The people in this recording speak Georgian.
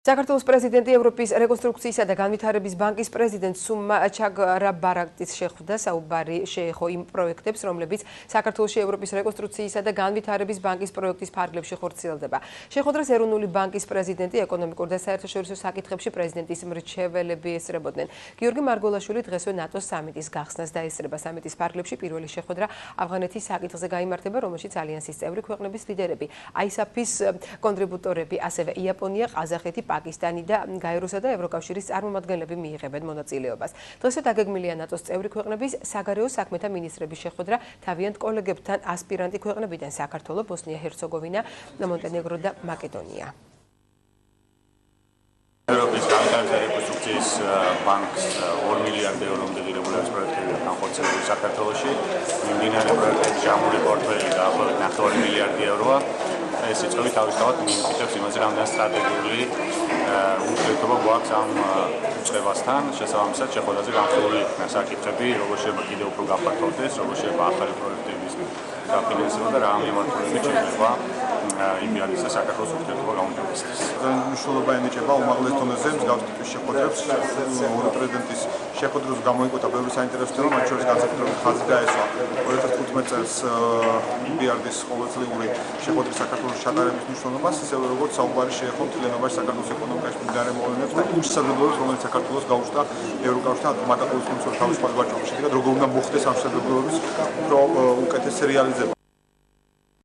საქართველოს პრეზიდენტი ევროპის რეკონსტრუქციისა და განვითარების ბანკის პრეზიდენტ სუმა ჩაგრაბარატის შეხვდა საუბარი შეეხო იმ პროექტებს, რომლებიც საქართველოში ევროპის რეკონსტრუქციისა და განვითარების ბანკის პროექტის ფარგლებში ხორციელდება. შეხვედრას ეროვნული ბანკის პრეზიდენტი ეკონომიკურ და საერთაშორისო საკითხებში პრეზიდენტის მრჩეველები ესწრებოდნენ. გიორგი მარგოლაშვილი დღესვე ნატოს სამიტის გახსნას დაესწრება. სამიტის ფარგლებში პირველი შეხვედრა ავღანეთის საკითხზე გაიმართება, რომელშიც ალიანსის წევრი ქვეყნების ლიდერები, ISAF-ის კონტრიბუტორები, ასევე იაპონია, ყაზახეთი, პაკისტანი და გაეროსა და ევროკავშირის წარმომადგენლები მიიღებენ მონაწილეობას. დღესვე დაგეგმილია ნატოს წევრი ქვეყნების საგარეო საქმეთა მინისტრების შეხვედრა თავიანთ კოლეგებთან ასპირანტი ქვეყნებიდან საქართველო, ბოსნია-ჰერცეგოვინა, მონტენეგრო და მაკედონია. ევროპის განვითარების და რეკონსტრუქციის ბანკს 2 მილიარდი ევრომდე რეგულარული პროექტები განხორციელებული საქართველოში. მიმდინარე პროექტების ჯამური პორტფელი დაახლოებით 9 მილიარდი ევროა. ეს იწვევით თავისთავად მიუთითებს იმაზე, რამდენ სტრატეგიული ურთიერთობა გვაქვს ამ უწყებასთან. შესაბამისად, შეხვედრაზე განხილული იქნა საკითხები, როგორ შეიძლება კიდევ უფრო გაფართოვდეს, როგორ შეიძლება ახალი პროექტების დაფინანსება და რა მიმართულებით შეიძლება იმიანის და საქართველოს ურთიერთობა გაუმჯობესდეს. მნიშვნელობა ენიჭება უმაღლეს დონეზე მსგავს ტიპის შეხვედრებს. ორი პრეზიდენტის შეხვედრებს გამოიკვეთა ბევრი საინტერესო თემა, მათ შორის განსაკუთრებით ხაზი დაესვა 2015 წელს მილიარდის ყოველწლიური შეხვედრის საქართველოს ჩატარების მნიშვნელობას, ისევე როგორც საუბარი შეეხო მთლიანობაში საქართველოს ეკონომიკაში მიმდინარე მოვლენებს და იმ შესაძლებლობებს, რომელიც საქართველოს გაუჩნდა ევროკავშირთან მატაკოვის კონსორციუმის თავისუფალ ვაჭრობის შედეგად, როგორ უნდა მოხდეს ამ შესაძლებლობების უფრო უკეთესი რეალიზება.